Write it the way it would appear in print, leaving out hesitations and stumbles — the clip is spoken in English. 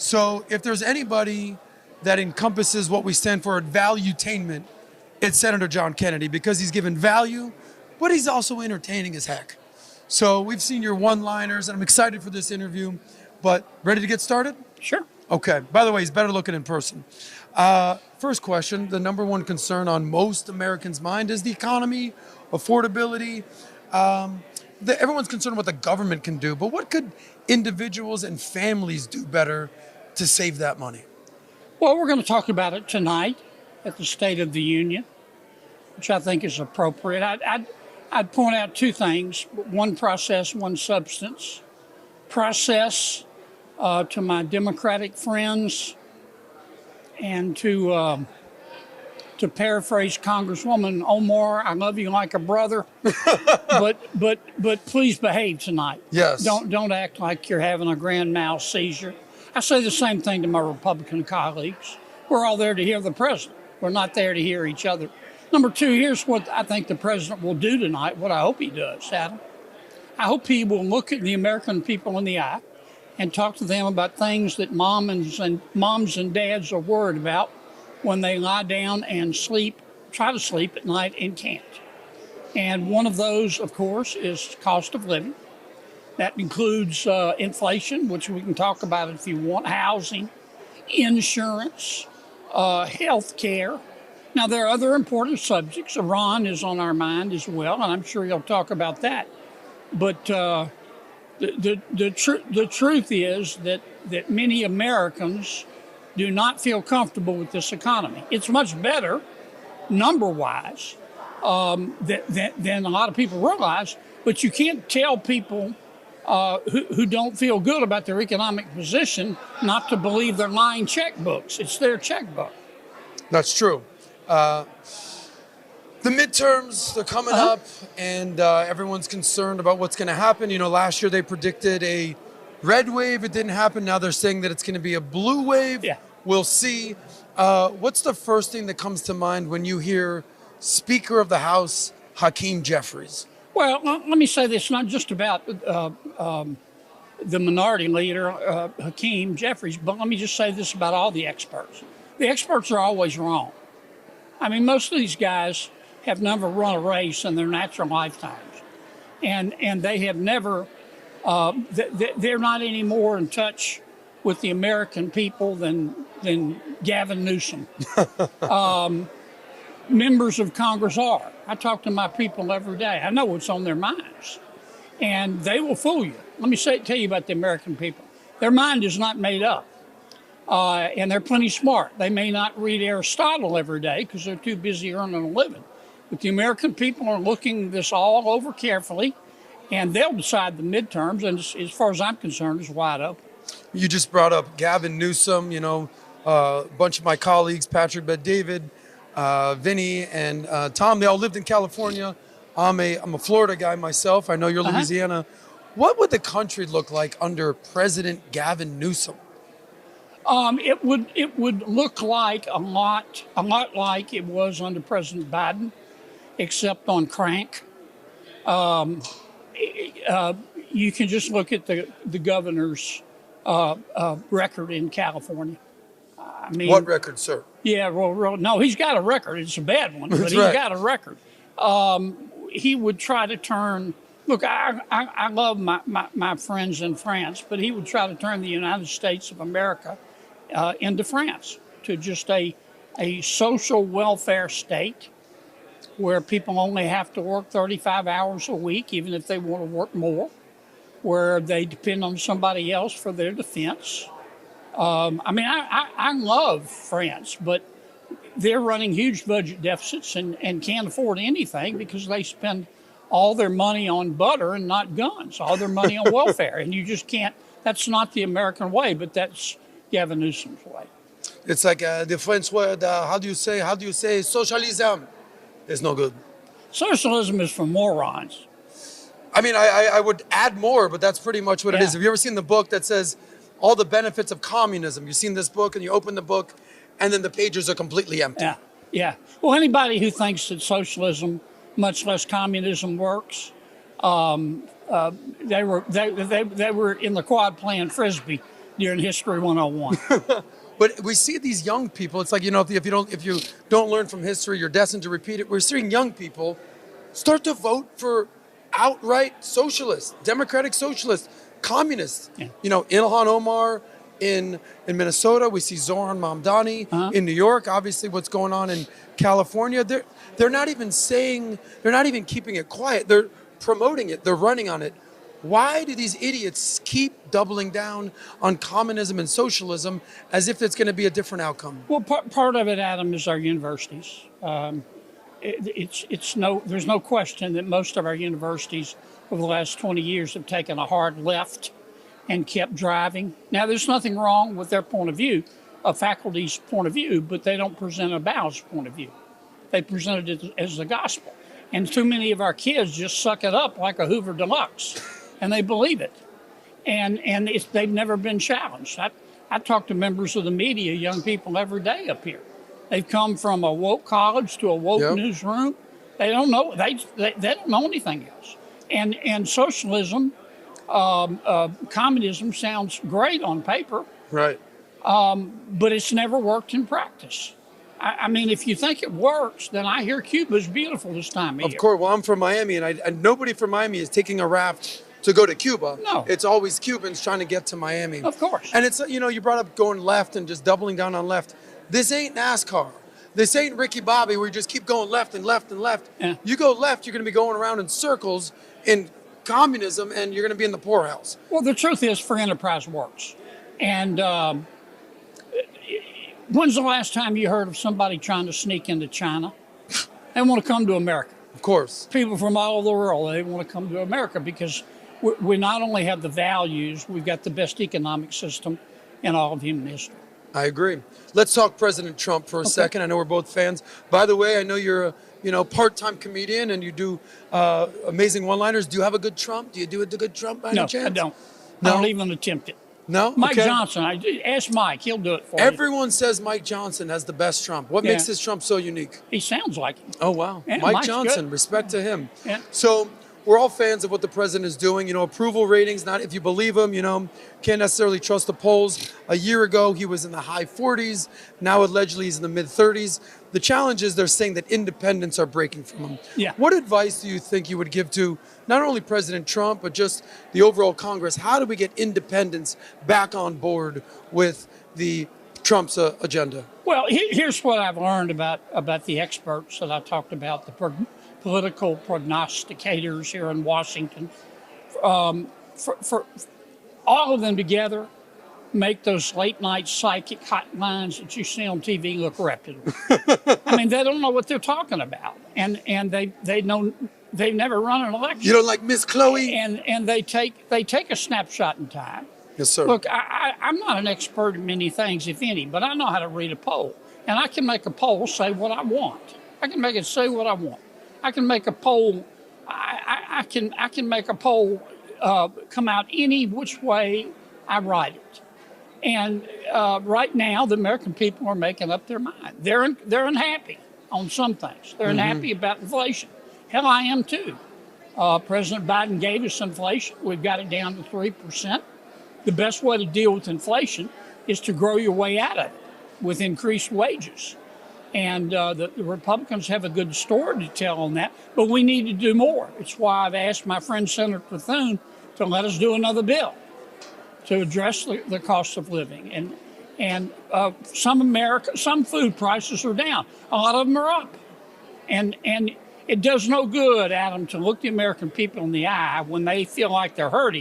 So if there's anybody that encompasses what we stand for at valuetainment, it's Senator John Kennedy, because he's given value, but he's also entertaining as heck. So we've seen your one-liners, and I'm excited for this interview, but ready to get started? Sure. Okay. By the way, he's better looking in person. First question, the number one concern on most Americans' mind is the economy, affordability. Everyone's concerned what the government can do, but what could individuals and families do better to save that money? Well, we're going to talk about it tonight at the State of the Union, which I think is appropriate. I'd point out two things: one process, one substance. Process to my Democratic friends, and to paraphrase Congresswoman Omar, I love you like a brother, but please behave tonight. Yes. Don't act like you're having a grand mal seizure. I say the same thing to my Republican colleagues. We're all there to hear the president. We're not there to hear each other. Number two, here's what I think the president will do tonight, what I hope he does, Adam. I hope he will look at the American people in the eye and talk to them about things that moms and dads are worried about when they lie down and try to sleep at night and can't. And one of those, of course, is cost of living. That includes inflation, which we can talk about if you want, housing, insurance, health care. Now, there are other important subjects. Iran is on our mind as well, and I'm sure you'll talk about that. But the truth is that many Americans do not feel comfortable with this economy. It's much better, number-wise, than a lot of people realize, but you can't tell people who don't feel good about their economic position not to believe their lying checkbooks. It's their checkbook. That's true. The midterms, they're coming up, and everyone's concerned about what's going to happen. You know, last year they predicted a red wave. It didn't happen. Now they're saying that it's going to be a blue wave. Yeah. We'll see. What's the first thing that comes to mind when you hear Speaker of the House Hakeem Jeffries? Well, let me say this, not just about the minority leader, Hakeem Jeffries, but let me just say this about all the experts. The experts are always wrong. I mean, most of these guys have never run a race in their natural lifetimes. And they have never, they're not any more in touch with the American people than Gavin Newsom. Members of Congress are. I talk to my people every day. I know what's on their minds. And they will fool you. Let me tell you about the American people. Their mind is not made up. And they're plenty smart. They may not read Aristotle every day because they're too busy earning a living. But the American people are looking this all over carefully, and they'll decide the midterms, and as far as I'm concerned, it's wide open. You just brought up Gavin Newsom, you know, a bunch of my colleagues, Patrick Bet-David, Vinny, and Tom, they all lived in California. I'm a Florida guy myself. I know you're Louisiana. What would the country look like under President Gavin Newsom? It would look like a lot like it was under President Biden, except on crank. You can just look at the governor's record in California. I mean, what record, sir? Yeah, well, no, he's got a record. It's a bad one, but That's he's right. got a record. He would try to turn. Look, I love my friends in France, but he would try to turn the United States of America into France, to just a social welfare state where people only have to work 35 hours a week, even if they want to work more, where they depend on somebody else for their defense. I mean, I love France, but they're running huge budget deficits and can't afford anything because they spend all their money on butter and not guns, all their money on welfare. And you just can't, that's not the American way, but that's Gavin Newsom's way. It's like the French word, how do you say socialism? It's no good. Socialism is for morons. I mean, I would add more, but that's pretty much what it is. Have you ever seen the book that says all the benefits of communism? You've seen this book and you open the book and then the pages are completely empty. Yeah. Well, anybody who thinks that socialism, much less communism, works, they were in the quad playing Frisbee during History 101. But we see these young people. It's like, if you don't learn from history, you're destined to repeat it. We're seeing young people start to vote for outright socialists, democratic socialists, communists. Yeah. Ilhan Omar in Minnesota. We see Zohran Mamdani in New York. Obviously, what's going on in California. They're not even keeping it quiet. They're promoting it. They're running on it. Why do these idiots keep doubling down on communism and socialism as if it's going to be a different outcome? Well, part of it, Adam, is our universities. There's no question that most of our universities over the last 20 years have taken a hard left and kept driving. Now, there's nothing wrong with their point of view, a faculty's point of view, but they don't present a balanced point of view. They present it as the gospel. And too many of our kids just suck it up like a Hoover Deluxe, and they believe it. And they've never been challenged. I talk to members of the media, young people every day up here. They've come from a woke college to a woke newsroom. They don't know. They don't know anything else. And socialism, communism sounds great on paper, right? But it's never worked in practice. I mean, if you think it works, then I hear Cuba's beautiful this time of year. Of course. Well, I'm from Miami, and nobody from Miami is taking a raft to go to Cuba. No. It's always Cubans trying to get to Miami. Of course. And it's, you brought up going left and just doubling down on left. This ain't NASCAR. This ain't Ricky Bobby where you just keep going left and left and left. Yeah. You go left, you're going to be going around in circles in communism, and you're going to be in the poorhouse. Well, the truth is, free enterprise works. And when's the last time you heard of somebody trying to sneak into China? They want to come to America. Of course. People from all over the world, they want to come to America because we not only have the values, we've got the best economic system in all of human history. I agree. Let's talk President Trump for a second. I know we're both fans. By the way, I know you're a part-time comedian and you do amazing one-liners. Do you have a good Trump? Do you do a good Trump by any chance? No, I don't. No? I don't even attempt it. No? Mike Okay. Johnson, ask Mike. He'll do it for you. Everyone says Mike Johnson has the best Trump. What makes his Trump so unique? He sounds like him. Oh, wow. Yeah, Mike Mike's Johnson, good. respect to him. Yeah. So we're all fans of what the president is doing. Approval ratings, not if you believe him, can't necessarily trust the polls. A year ago, he was in the high 40s. Now, allegedly, he's in the mid 30s. The challenge is they're saying that independents are breaking from him. Yeah. What advice do you think you would give to not only President Trump, but just the overall Congress? How do we get independents back on board with the Trump's agenda? Well, here's what I've learned about the experts that I talked about, the political prognosticators here in Washington. For all of them together, make those late night psychic hotlines that you see on TV look reputable. I mean, they don't know what they're talking about, and they've never run an election. You don't like Miss Chloe? And they take a snapshot in time. Yes, sir. Look, I'm not an expert in many things, if any, but I know how to read a poll, and I can make a poll say what I want. I can make it say what I want. I can make a poll. I can make a poll come out any which way I write it. And right now, the American people are making up their mind. They're unhappy on some things. They're unhappy about inflation. Hell, I am too. President Biden gave us inflation. We've got it down to 3%. The best way to deal with inflation is to grow your way out of it with increased wages. And the Republicans have a good story to tell on that, but we need to do more. It's why I've asked my friend Senator Bethune to let us do another bill to address the cost of living. And some food prices are down. A lot of them are up. And it does no good, Adam, to look the American people in the eye when they feel like they're hurting